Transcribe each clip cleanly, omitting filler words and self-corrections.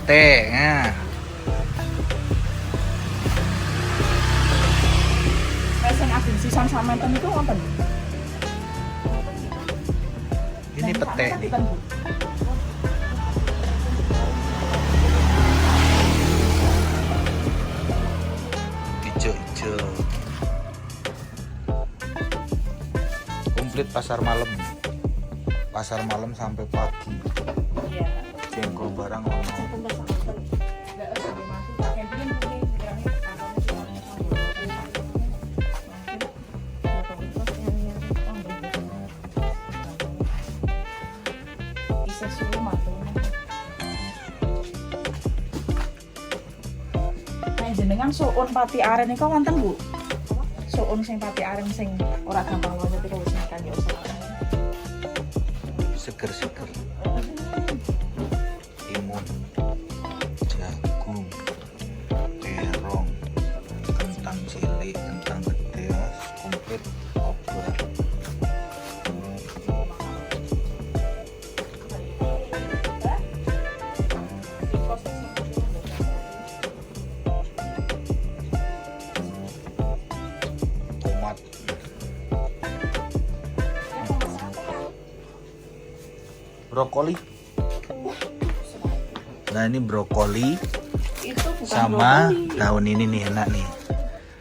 pete. Nah. Sing asin sisan samenten itu wonten. Ini pete nih. Hijau-hijau. Komplit pasar malam. Pasar malam sampai pagi. Iya. Jengkol barang ono. Jenengan suun pati aren niku wonten Bu? Suun sing pati aren sing ora gampang lonjot iku wis makan ya usah. Seger-seger. Timun, jagung, terong, kentang cilik, kentang gede, komplit obat. Tomat. Brokoli. Nah ini brokoli Itu bukan sama brokoli. daun ini nih enak nih.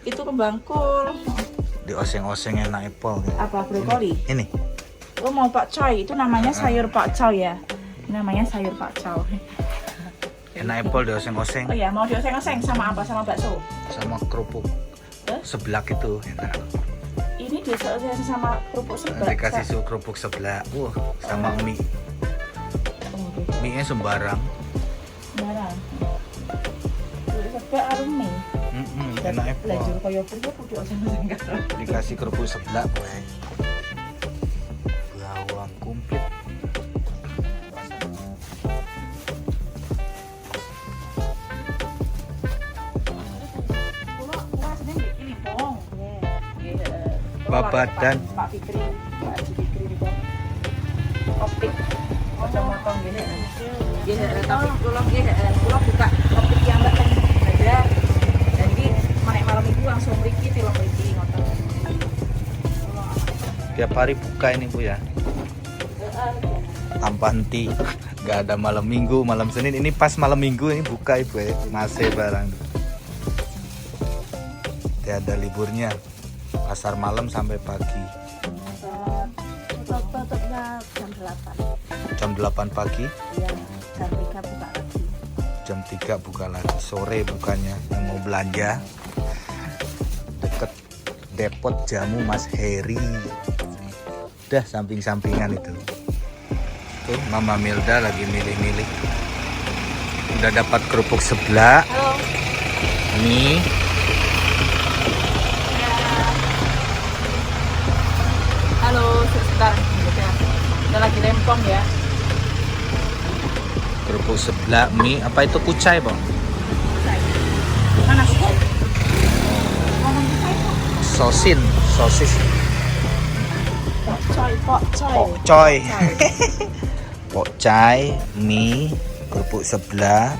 Itu kembangkul. Di oseng-oseng enak epol. Apa brokoli? Ini. Oh mau pakcoy, itu namanya sayur pakcoy ya. Namanya sayur pakcoy. Enak epol di oseng-oseng Oh ya, mau dioseng-oseng sama apa? Sama bakso? sama kerupuk seblak itu enak. Ini dioseng sama kerupuk Nanti seblak. kasih sup kerupuk seblak. Sama mie. Mie-nya sembarang. Barang. Kerupuk seblak arum mie. Enak epol. Belajar kaya punya kudu oseng-oseng karo. Dikasih kerupuk seblak gue. Bawang komplit. Babadan. Pak Fikri, Pak Haji Fikri itu optik ojo motong gini. Nggih, tapi kula buka optik yang mboten ada. Jadi manek malam itu langsung mriki tilok mriki ngoten. Tiap hari buka ini Bu ya. Tanpa henti. Gak ada malam minggu, malam Senin. Ini pas malam minggu ini buka Ibu ya. Masih barang. Tiada liburnya. Pasar malam sampai pagi. Tutupnya jam 8. Jam 8 pagi, Iya, jam 3 buka lagi. jam 3 buka lagi. Sore bukanya. Yang mau belanja deket depot jamu Mas Heri. Udah samping-sampingan itu. Tuh Mama Milda lagi milih-milih. Udah dapat kerupuk seblak. Halo. Mie. Halo, sebentar. Kita lagi rempong ya. Kerupuk seblak, mie. Apa itu kucai Bang? Mana sih? Sosis. Coy. Pokcai, mie, kerupuk seblak.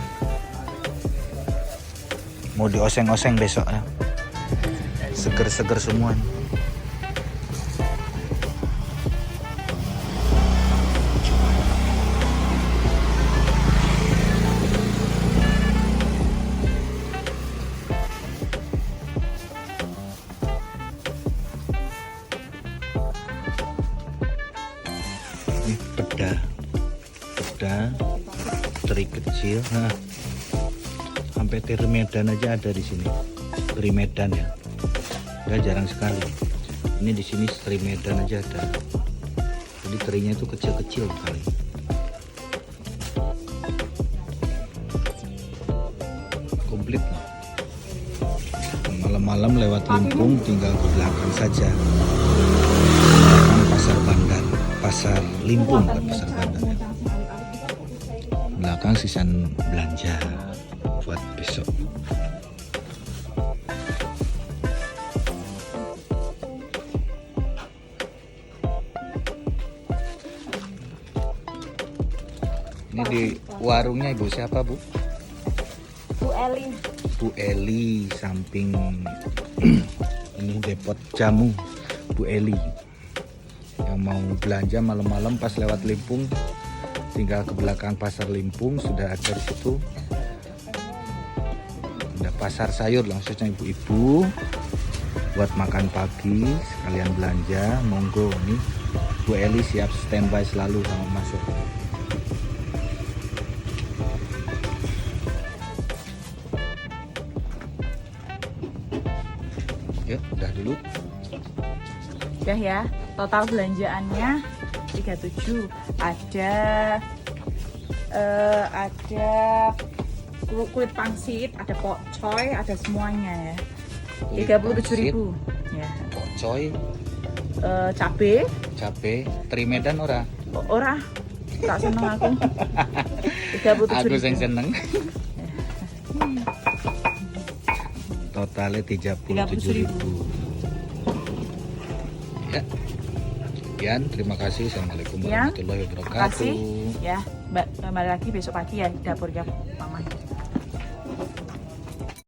Mau dioseng-oseng besok ya. Seger-seger semua nih. Ini peda teri kecil. Nah, sampai teri Medan aja ada di sini. Teri Medan ya. Ya jarang sekali. Ini di sini teri Medan aja ada. Jadi terinya itu kecil-kecil kali. Komplit loh. Malam-malam lewat Limpung tinggal ke belakang saja. Belakang pasar bandar, pasar Limpung bukan pasar bandar. Belakang sisan belanja buat besok. Ini di warungnya Ibu siapa Bu? Eli. Bu Eli samping ini depot jamu Bu Eli. Yang mau belanja malam-malam pas lewat Limpung, tinggal ke belakang pasar Limpung, sudah ada di situ. Ada pasar sayur langsungnya ibu-ibu buat makan pagi sekalian belanja. Monggo nih Bu Eli siap standby selalu sama masuk. Yuk, udah dulu. Udah ya, total belanjaannya 37. Ada kulit pangsit, ada pokcoy, ada semuanya ya. 37.000 ya. Pokcoy, Cabe, teri Medan ora? ora tak seneng aku. 37.000. Aku sing seneng. Totalnya 37.000. Ya. Sekian, terima kasih. Assalamualaikum Ya, warahmatullahi Terima wabarakatuh. kasih ya. Kembali lagi besok pagi ya di dapurnya Mama.